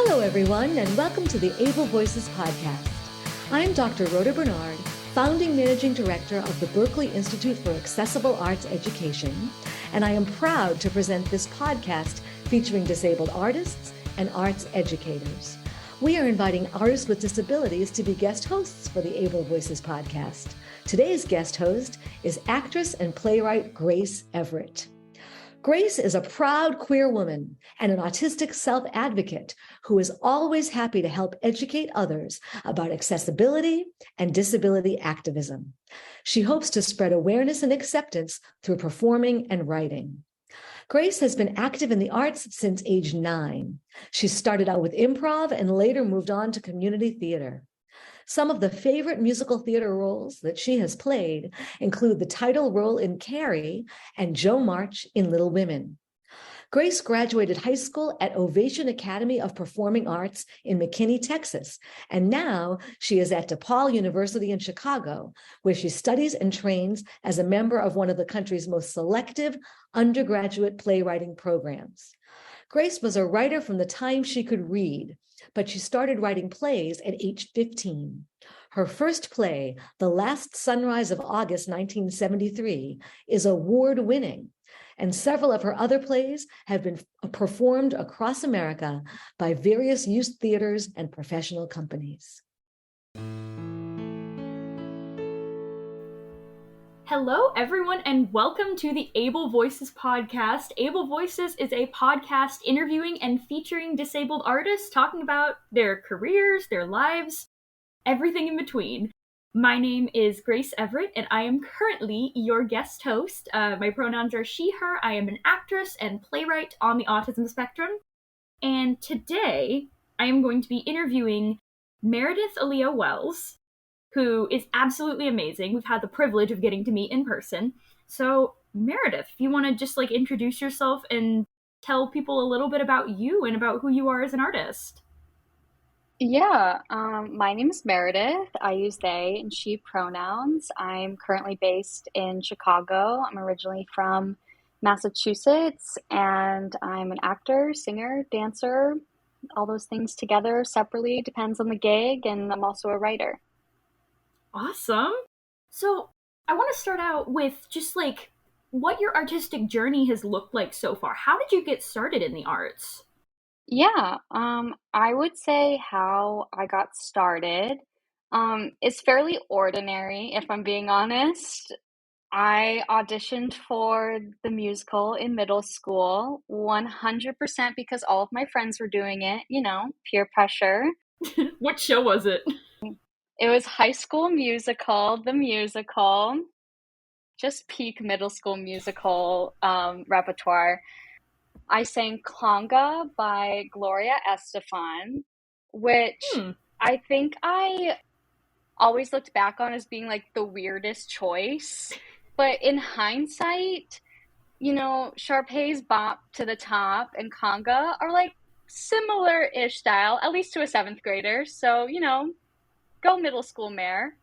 Hello, everyone, and welcome to the Able Voices podcast. I'm Dr. Rhoda Bernard, founding managing director of the Berklee Institute for Accessible Arts Education, and I am proud to present this podcast featuring disabled artists and arts educators. We are inviting artists with disabilities to be guest hosts for the Able Voices podcast. Today's guest host is actress and playwright Grace Everett. Grace is a proud queer woman and an autistic self-advocate who is always happy to help educate others about accessibility and disability activism. She hopes to spread awareness and acceptance through performing and writing. Grace has been active in the arts since age 9. She started out with improv and later moved on to community theater. Some of the favorite musical theater roles that she has played include the title role in Carrie and Jo March in Little Women. Grace graduated high school at Ovation Academy of Performing Arts in McKinney, Texas, and now she is at DePaul University in Chicago, where she studies and trains as a member of one of the country's most selective undergraduate playwriting programs. Grace was a writer from the time she could read, but she started writing plays at age 15. Her first play, The Last Sunrise of August 1973, is award-winning, and several of her other plays have been performed across America by various youth theaters and professional companies. Hello, everyone, and welcome to the Able Voices podcast. Able Voices is a podcast interviewing and featuring disabled artists talking about their careers, their lives, everything in between. My name is Grace Everett, and I am currently your guest host. My pronouns are she, her. I am an actress and playwright on the autism spectrum. And today, I am going to be interviewing Meredith Aleigha Wells, who is absolutely amazing. We've had the privilege of getting to meet in person. So, Meredith, if you want to just introduce yourself and tell people a little bit about you and about who you are as an artist. Yeah, my name is Meredith. I use they and she pronouns. I'm currently based in Chicago. I'm originally from Massachusetts, and I'm an actor, singer, dancer, all those things together separately, depends on the gig, and I'm also a writer. Awesome. So I want to start out with just what your artistic journey has looked like so far. How did you get started in the arts? Yeah, I would say how I got started is fairly ordinary, if I'm being honest. I auditioned for the musical in middle school, 100% because all of my friends were doing it, peer pressure. What show was it? It was High School Musical, the musical, just peak middle school musical repertoire. I sang Conga by Gloria Estefan, which I think I always looked back on as being the weirdest choice. But in hindsight, Sharpay's Bop to the Top and Conga are similar-ish style, at least to a 7th grader. So, go middle school mare.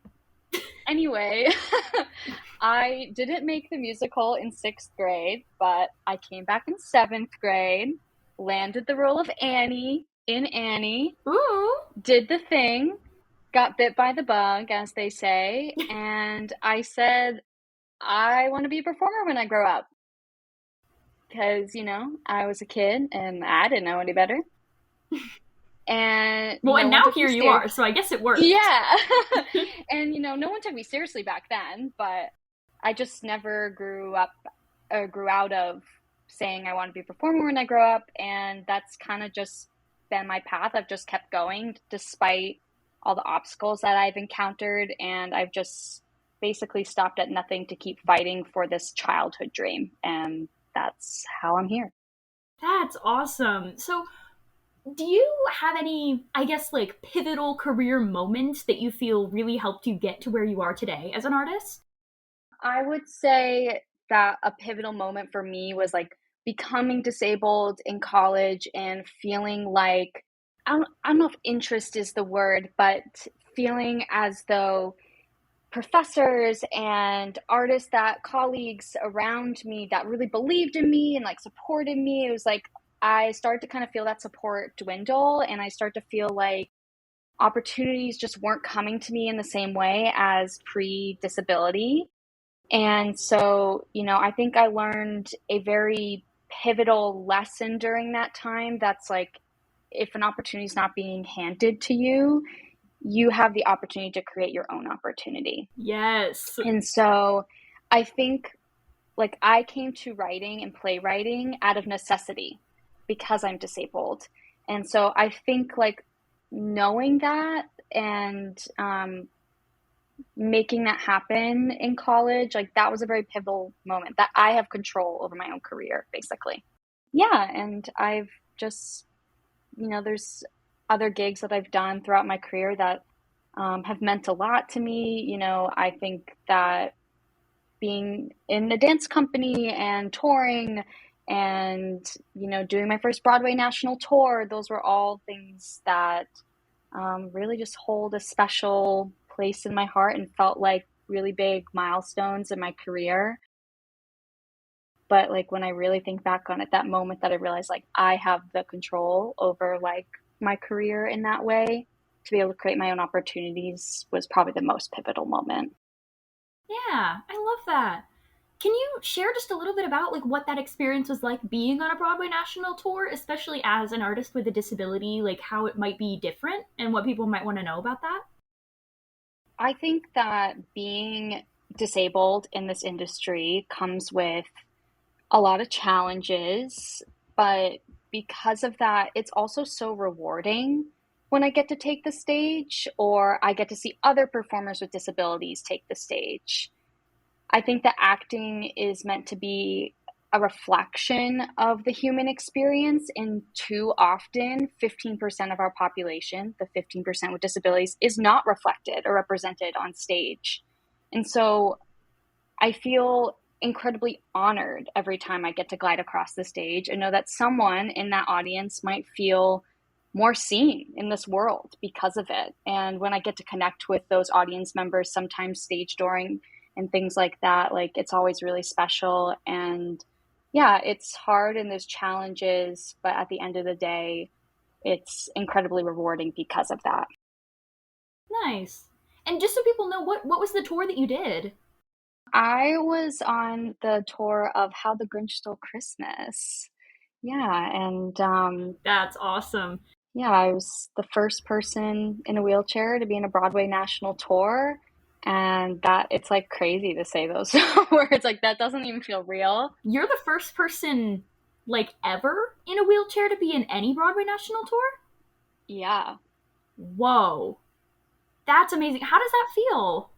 Anyway, I didn't make the musical in 6th grade, but I came back in 7th grade, landed the role of Annie in Annie. Ooh. Did the thing, got bit by the bug, as they say, and I said, I want to be a performer when I grow up. Because, I was a kid and I didn't know any better. And and now here you are, so I guess it worked. Yeah. And no one took me seriously back then, but I just never grew out of saying I want to be a performer when I grow up, and that's kind of just been my path. I've just kept going despite all the obstacles that I've encountered, and I've just basically stopped at nothing to keep fighting for this childhood dream, and that's how I'm here. That's awesome. So do you have any, pivotal career moments that you feel really helped you get to where you are today as an artist? I would say that a pivotal moment for me was becoming disabled in college and feeling I don't know if interest is the word, but feeling as though professors and colleagues around me that really believed in me and supported me, it was I started to kind of feel that support dwindle, and I started to feel like opportunities just weren't coming to me in the same way as pre-disability. And so, I think I learned a very pivotal lesson during that time. That's like, if an opportunity is not being handed to you, you have the opportunity to create your own opportunity. Yes. And so I think like I came to writing and playwriting out of necessity because I'm disabled. And so I think like knowing that and making that happen in college, like that was a very pivotal moment that I have control over my own career, basically. Yeah. And I've just, there's other gigs that I've done throughout my career that have meant a lot to me. I think that being in a dance company and touring and, doing my first Broadway National Tour, those were all things that really just hold a special place in my heart and felt like really big milestones in my career. But like when I really think back on it, that moment that I realized like I have the control over like my career in that way to be able to create my own opportunities was probably the most pivotal moment. Yeah, I love that. Can you share just a little bit about like what that experience was like being on a Broadway National Tour, especially as an artist with a disability, like how it might be different and what people might want to know about that? I think that being disabled in this industry comes with a lot of challenges, but because of that, it's also so rewarding when I get to take the stage or I get to see other performers with disabilities take the stage. I think that acting is meant to be a reflection of the human experience, and too often, 15% of our population, the 15% with disabilities, is not reflected or represented on stage. And so I feel incredibly honored every time I get to glide across the stage and know that someone in that audience might feel more seen in this world because of it. And when I get to connect with those audience members, sometimes stage dooring and things like that, like it's always really special. And yeah, it's hard and there's challenges, but at the end of the day, it's incredibly rewarding because of that. Nice. And just so people know, what was the tour that you did? I was on the tour of How the Grinch Stole Christmas. Yeah, and That's awesome. yeah, I was the first person in a wheelchair to be in a Broadway national tour. And that it's like crazy to say those words. Like that doesn't even feel real. You're the first person like ever in a wheelchair to be in any Broadway National Tour? Yeah. Whoa. That's amazing. How does that feel?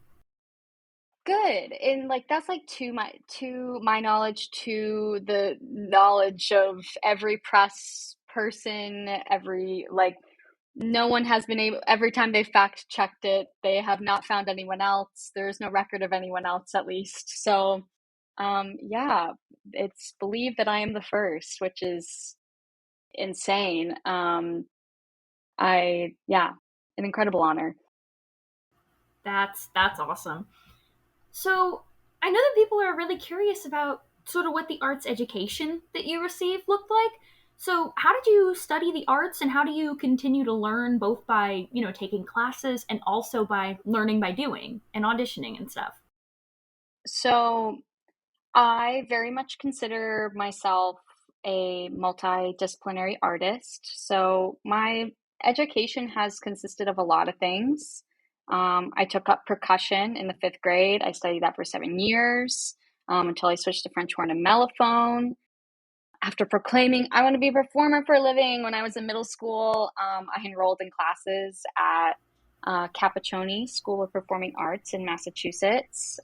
Good. And like that's like to my knowledge, to the knowledge of every press person, every like no one has been able, every time they fact checked it, they have not found anyone else. There's no record of anyone else at least. So yeah, it's believed that I am the first, which is insane. Yeah, an incredible honor. That's awesome. So, I know that people are really curious about sort of what the arts education that you received looked like. So, how did you study the arts and how do you continue to learn both by, taking classes and also by learning by doing and auditioning and stuff? So I very much consider myself a multidisciplinary artist. So my education has consisted of a lot of things. I took up percussion in the fifth grade. I studied that for 7 years until I switched to French horn and mellophone. After proclaiming I want to be a performer for a living when I was in middle school, I enrolled in classes at Capiccioni School of Performing Arts in Massachusetts.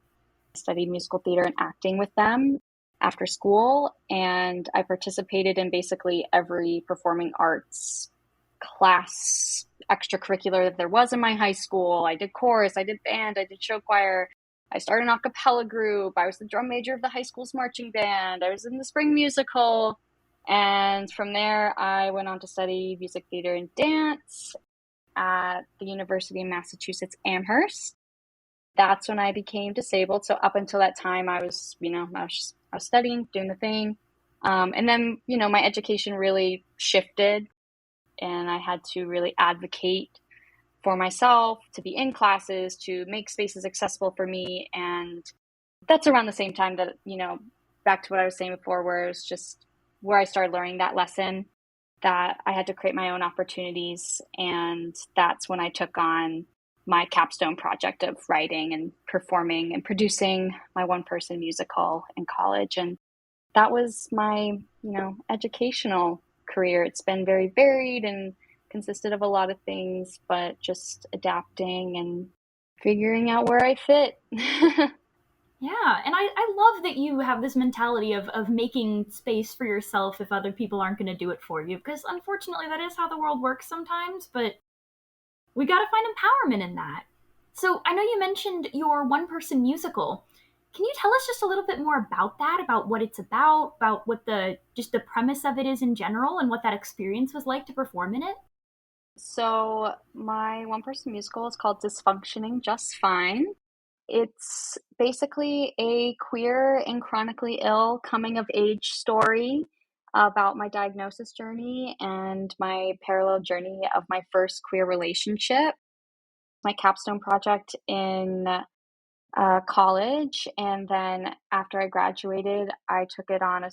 I studied musical theater and acting with them after school, and I participated in basically every performing arts class extracurricular that there was in my high school. I did chorus, I did band, I did show choir. I started an a cappella group. I was the drum major of the high school's marching band. I was in the spring musical. And from there, I went on to study music theater and dance at the University of Massachusetts Amherst. That's when I became disabled. So up until that time, I was studying, doing the thing. And then, my education really shifted, and I had to really advocate for myself, to be in classes, to make spaces accessible for me. And that's around the same time that, back to what I was saying before, where it's just where I started learning that lesson that I had to create my own opportunities. And that's when I took on my capstone project of writing and performing and producing my one-person musical in college. And that was my, educational career. It's been very varied and consisted of a lot of things, but just adapting and figuring out where I fit. Yeah, and I love that you have this mentality of making space for yourself if other people aren't going to do it for you, because unfortunately that is how the world works sometimes, but we got to find empowerment in that. So I know you mentioned your one-person musical. Can you tell us just a little bit more about that, about what it's about what the premise of it is in general, and what that experience was like to perform in it? So my one-person musical is called Dysfunctioning Just Fine. It's basically a queer and chronically ill coming-of-age story about my diagnosis journey and my parallel journey of my first queer relationship. My capstone project in college, and then after I graduated, I took it on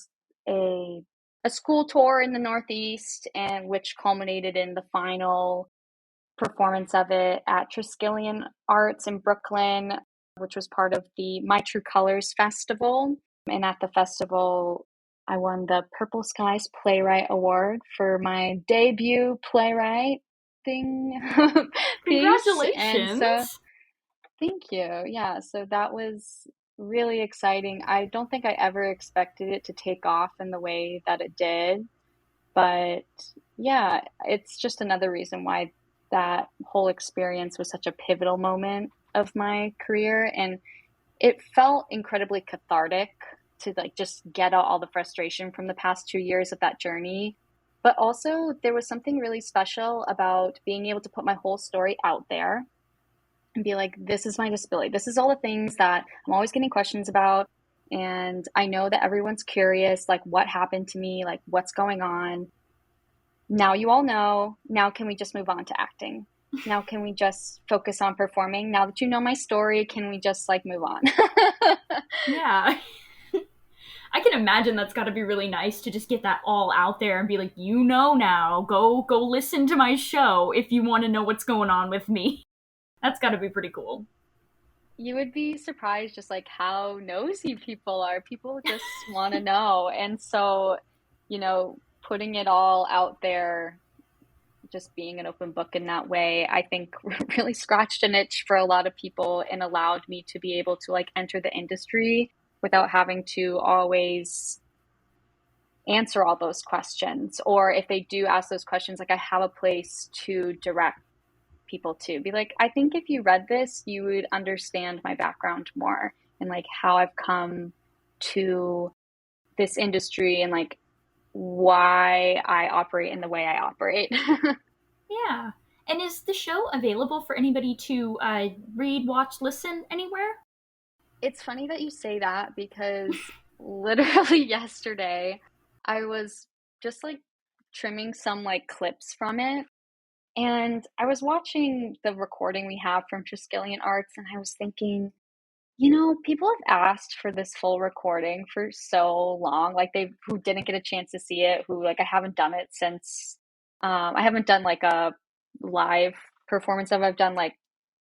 a school tour in the Northeast, and which culminated in the final performance of it at Triskelion Arts in Brooklyn, which was part of the My True Colors Festival. And at the festival, I won the Purple Skies Playwright Award for my debut playwright thing piece. Congratulations! And so, thank you. Yeah, so that was really exciting. I don't think I ever expected it to take off in the way that it did. But yeah, it's just another reason why that whole experience was such a pivotal moment of my career. And it felt incredibly cathartic to just get out all the frustration from the past 2 years of that journey. But also there was something really special about being able to put my whole story out there and be like, this is my disability. This is all the things that I'm always getting questions about. And I know that everyone's curious, what happened to me, what's going on. Now you all know. Now can we just move on to acting? Now can we just focus on performing? Now that you know my story, can we just move on? Yeah. I can imagine that's got to be really nice to just get that all out there and be like, now, go listen to my show if you want to know what's going on with me. That's got to be pretty cool. You would be surprised just how nosy people are. People just want to know. And so, putting it all out there, just being an open book in that way, I think really scratched an itch for a lot of people and allowed me to be able to enter the industry without having to always answer all those questions. Or if they do ask those questions, I have a place to direct people to be I think if you read this, you would understand my background more and how I've come to this industry and why I operate in the way I operate. Yeah. And is the show available for anybody to read, watch, listen anywhere? It's funny that you say that because literally yesterday I was just trimming some clips from it. And I was watching the recording we have from Triskelion Arts, and I was thinking, people have asked for this full recording for so long, who didn't get a chance to see it, who I haven't done it since, I haven't done a live performance of it. I've done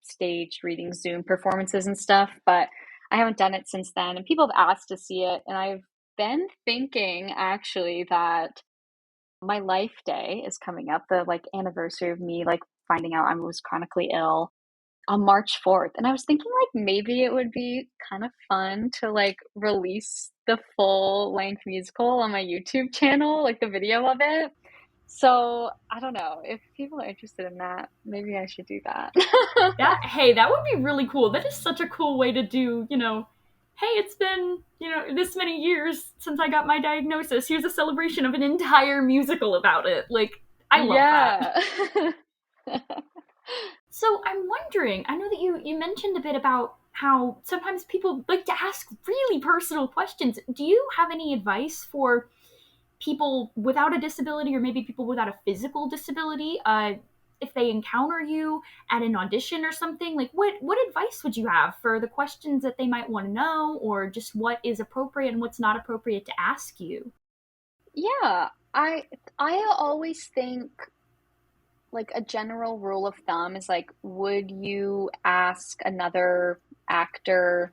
staged reading Zoom performances and stuff, but I haven't done it since then. And people have asked to see it, and I've been thinking actually that my life day is coming up, the anniversary of me finding out I was chronically ill on March 4th. And I was thinking maybe it would be kind of fun to release the full length musical on my YouTube channel, the video of it. So I don't know, if people are interested in that, maybe I should do that. That would be really cool. That is such a cool way to do, hey, it's been, this many years since I got my diagnosis. Here's a celebration of an entire musical about it. I love that. So I'm wondering, I know that you mentioned a bit about how sometimes people like to ask really personal questions. Do you have any advice for people without a disability, or maybe people without a physical disability, if they encounter you at an audition or something, like what advice would you have for the questions that they might want to know, or just what is appropriate and what's not appropriate to ask you? Yeah, I always think like a general rule of thumb is like, would you ask another actor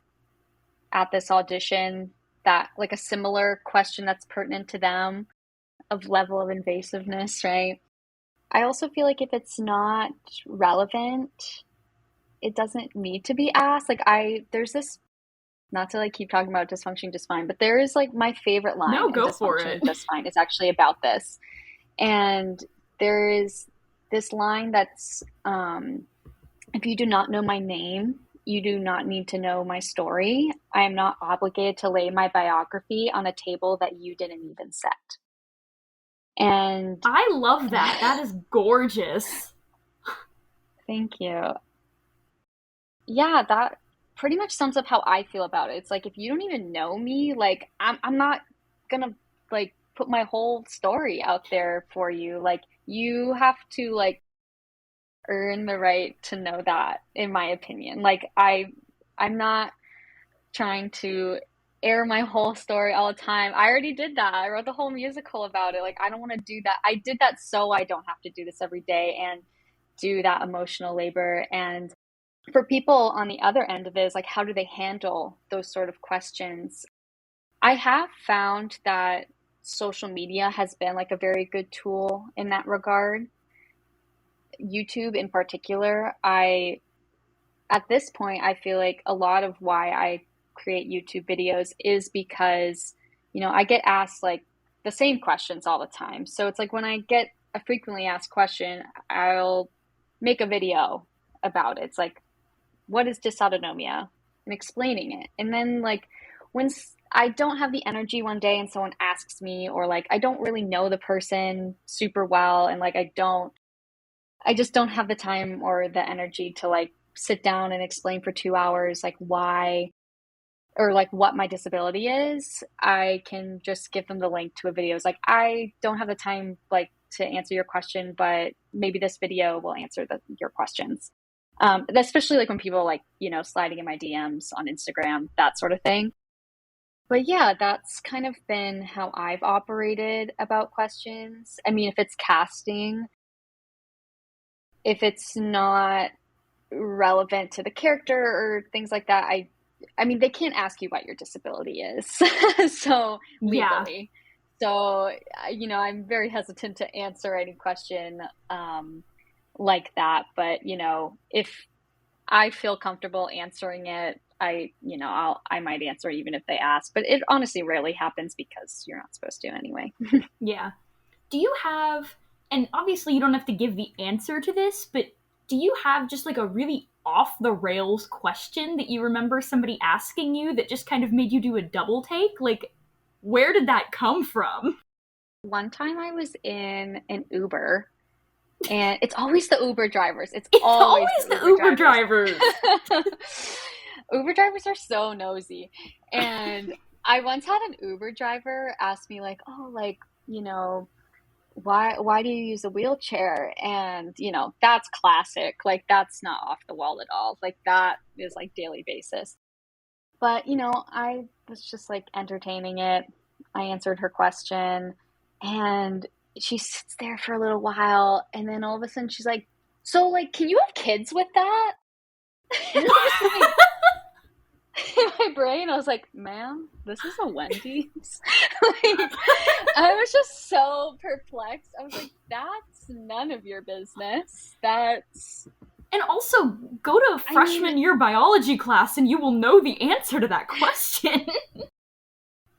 at this audition that like a similar question that's pertinent to them of level of invasiveness, right? I also feel like if it's not relevant, it doesn't need to be asked. Like there's this, not to like keep talking about dysfunction just fine, but there is like my favorite line No, in go for Dysfunction it. Just Fine is actually about this. And there is this line that's, if you do not know my name, you do not need to know my story. I am not obligated to lay my biography on a table that you didn't even set. And I love that. That is gorgeous. thank you. Yeah, that pretty much sums up how I feel about it. It's like, if you don't even know me, like I'm not gonna like put my whole story out there for you. Like you have to like earn the right to know that, in my opinion. Like I'm not trying to air my whole story all the time. I already did that. I wrote the whole musical about it. Like I don't want to do that. I did that so I don't have to do this every day and do that emotional labor. And for people on the other end of it is like, how do they handle those sort of questions? I have found that social media has been like a very good tool in that regard. YouTube in particular, at this point, I feel like a lot of why I create YouTube videos is because, I get asked like the same questions all the time. So it's like when I get a frequently asked question, I'll make a video about it. It's like, what is dysautonomia? And explaining it. And then like when I don't have the energy one day and someone asks me, or like I don't really know the person super well, and like I just don't have the time or the energy to like sit down and explain for 2 hours like why or like what my disability is. I can just give them the link to a video. It's like, I don't have the time like to answer your question, but maybe this video will answer your questions. Especially like when people are like, sliding in my DMs on Instagram, that sort of thing. But yeah, that's kind of been how I've operated about questions. I mean, if it's casting, if it's not relevant to the character or things like that, I mean, they can't ask you what your disability is. So legally. Yeah. So, I'm very hesitant to answer any question like that. But, if I feel comfortable answering it, I might answer even if they ask. But it honestly rarely happens because you're not supposed to anyway. Yeah. Do you have, and obviously you don't have to give the answer to this, but do you have just like a really off the rails question that you remember somebody asking you that just kind of made you do a double take? Like, where did that come from? One time I was in an Uber, and it's always the Uber drivers. It's always the Uber drivers. Uber drivers are so nosy. And I once had an Uber driver ask me like, oh, like, why do you use a wheelchair? And that's classic. Like, that's not off the wall at all. Like, that is like daily basis. But I was just like entertaining it. I answered her question, and she sits there for a little while, and then all of a sudden she's like, so like, can you have kids with that? In my brain, I was like, ma'am, this is a Wendy's. Like, I was just so perplexed. I was like, that's none of your business. And also, go to freshman year biology class and you will know the answer to that question.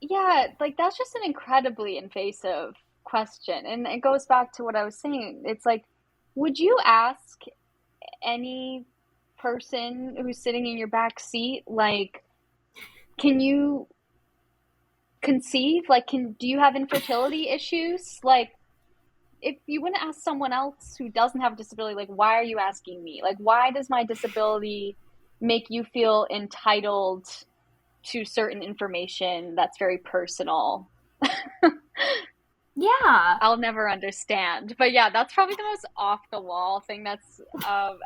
Yeah, like, that's just an incredibly invasive question. And it goes back to what I was saying. It's like, would you ask any person who's sitting in your back seat, like, can you conceive? Like, do you have infertility issues? Like, if you wouldn't ask someone else who doesn't have a disability, like, why are you asking me? Like, why does my disability make you feel entitled to certain information that's very personal? Yeah. I'll never understand. But yeah, that's probably the most off the wall thing that's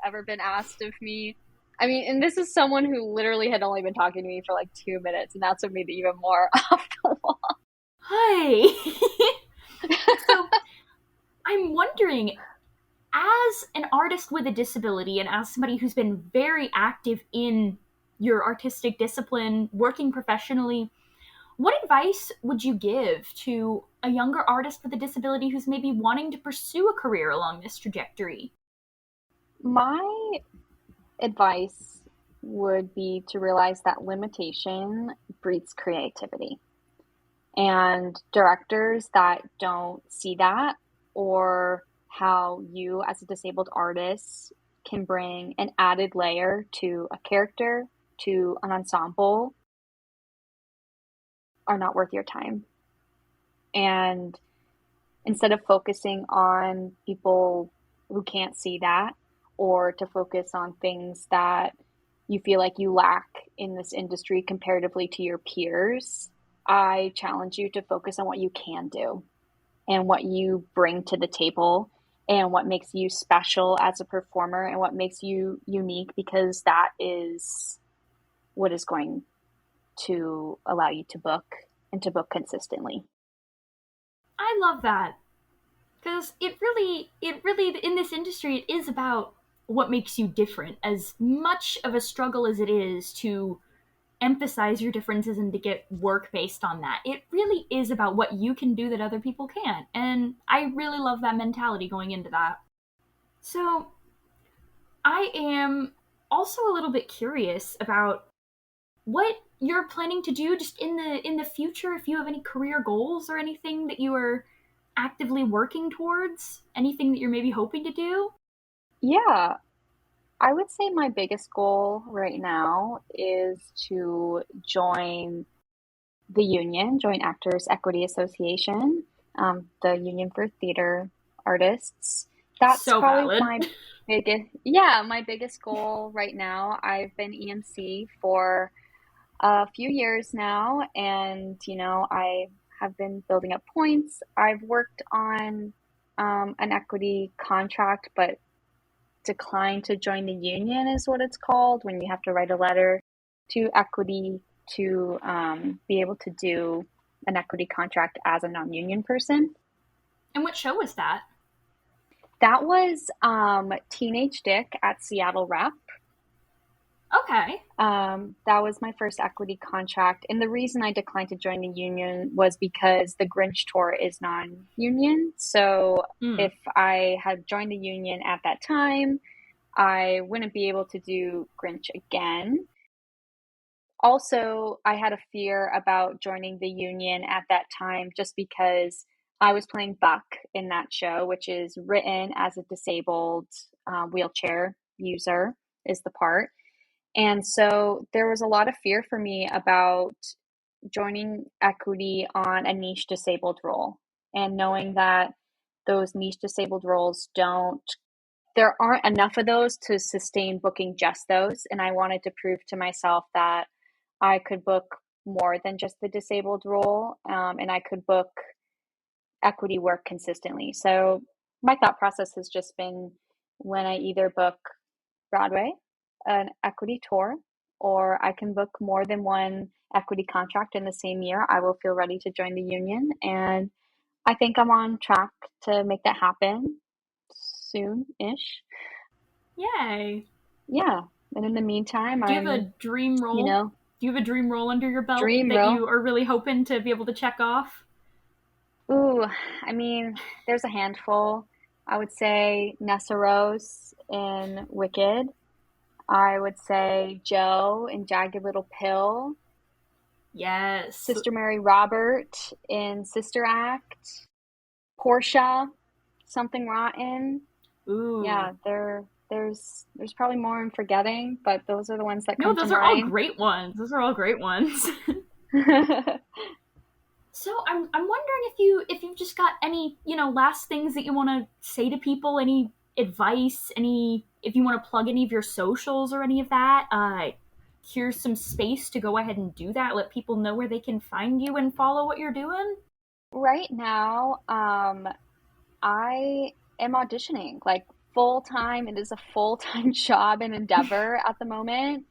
ever been asked of me. I mean, and this is someone who literally had only been talking to me for like 2 minutes, and that's what made it even more off the wall. Hi. So I'm wondering, as an artist with a disability and as somebody who's been very active in your artistic discipline, working professionally, what advice would you give to a younger artist with a disability who's maybe wanting to pursue a career along this trajectory? My advice would be to realize that limitation breeds creativity. And directors that don't see that, or how you as a disabled artist can bring an added layer to a character, to an ensemble, are not worth your time. And instead of focusing on people who can't see that, or to focus on things that you feel like you lack in this industry comparatively to your peers, I challenge you to focus on what you can do and what you bring to the table and what makes you special as a performer and what makes you unique, because that is what is going to allow you to book and to book consistently. I love that. Because it really, in this industry, it is about what makes you different. As much of a struggle as it is to emphasize your differences and to get work based on that, it really is about what you can do that other people can't. And I really love that mentality going into that. So I am also a little bit curious about what you're planning to do just in the future, if you have any career goals or anything that you are actively working towards, anything that you're maybe hoping to do. Yeah, I would say my biggest goal right now is to join Actors Equity Association, the Union for Theater Artists. That's So probably valid. my biggest goal right now. I've been EMC for a few years now, and I have been building up points. I've worked on an equity contract, but declined to join the union, is what it's called, when you have to write a letter to equity to be able to do an equity contract as a non-union person. And what show was that? That was Teenage Dick at Seattle Rep. Okay. That was my first equity contract. And the reason I declined to join the union was because the Grinch tour is non-union. So if I had joined the union at that time, I wouldn't be able to do Grinch again. Also, I had a fear about joining the union at that time just because I was playing Buck in that show, which is written as a disabled wheelchair user, is the part. And so there was a lot of fear for me about joining equity on a niche disabled role, and knowing that those niche disabled roles there aren't enough of those to sustain booking just those. And I wanted to prove to myself that I could book more than just the disabled role, and I could book equity work consistently. So my thought process has just been, when I either book Broadway, an equity tour, or I can book more than one equity contract in the same year, I will feel ready to join the union. And I think I'm on track to make that happen soon-ish. Yay. Yeah. And in the meantime, Do you have a dream role? Do you have a dream role under your belt you are really hoping to be able to check off? Ooh, I mean, there's a handful. I would say Nessa Rose in Wicked. I would say Joe in Jagged Little Pill. Yes. Sister Mary Robert in Sister Act. Portia, Something Rotten. Ooh. Yeah, there's probably more I'm forgetting, but those are the ones that come to mind. No, those are all great ones. Those are all great ones. So I'm wondering if you've just got any, last things that you want to say to people, any advice, if you want to plug any of your socials or any of that. Here's some space to go ahead and do that. Let people know where they can find you and follow what you're doing. Right now, I am auditioning like full time. It is a full time job and endeavor at the moment.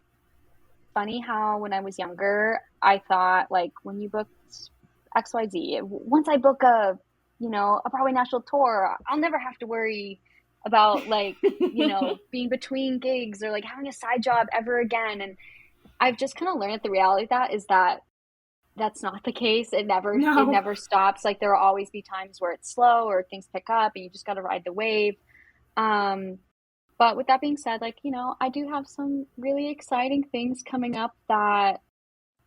Funny how when I was younger, I thought like when you booked XYZ, once I book a Broadway National Tour, I'll never have to worry about like, being between gigs or like having a side job ever again. And I've just kind of learned that the reality of that is that that's not the case. It No. never stops. Like there will always be times where it's slow or things pick up and you just got to ride the wave. Um, but with that being said, like, I do have some really exciting things coming up that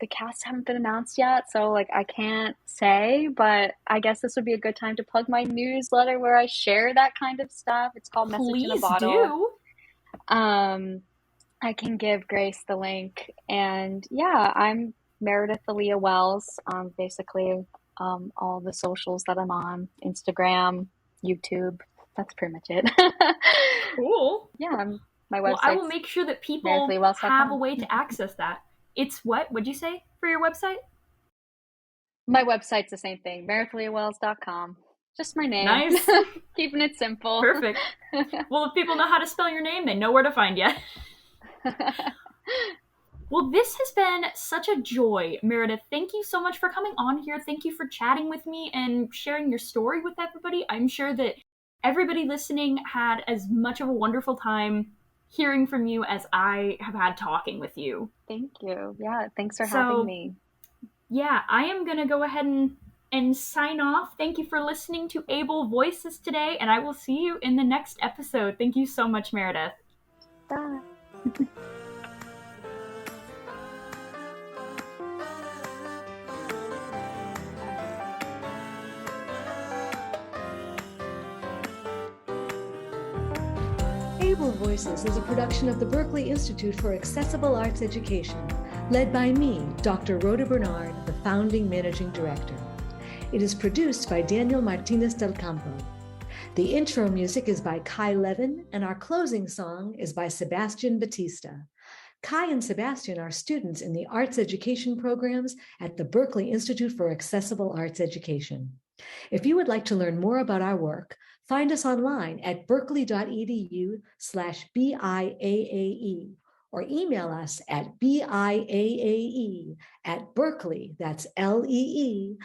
the casts haven't been announced yet. So like I can't say, but I guess this would be a good time to plug my newsletter where I share that kind of stuff. It's called Message in a Please Bottle. do. I can give Grace the link. And yeah, I'm Meredith Aleigha Wells. Basically, all the socials that I'm on, Instagram, YouTube. That's pretty much it. Cool. Yeah, my Well, I will website's make sure that people have a meredithaleigha.com. way to access that. It's what? What'd you say for your website? My website's the same thing, meredithaleigha.com. Just my name. Nice. Keeping it simple. Perfect. Well, if people know how to spell your name, they know where to find you. Well, this has been such a joy, Meredith. Thank you so much for coming on here. Thank you for chatting with me and sharing your story with everybody. I'm sure that everybody listening had as much of a wonderful time hearing from you as I have had talking with you. Thank you. Yeah, thanks for having me. Yeah, I am going to go ahead and sign off. Thank you for listening to Able Voices today, and I will see you in the next episode. Thank you so much, Meredith. Bye. Able Voices is a production of the Berklee Institute for Accessible Arts Education, led by me, Dr. Rhoda Bernard, the founding managing director. It is produced by Daniel Martinez del Campo. The intro music is by Kai Levin, and our closing song is by Sebastian Batista. Kai and Sebastian are students in the arts education programs at the Berklee Institute for Accessible Arts Education. If you would like to learn more about our work, find us online at berklee.edu/BIAAE or email us at BIAAE@berklee, that's LEE.edu.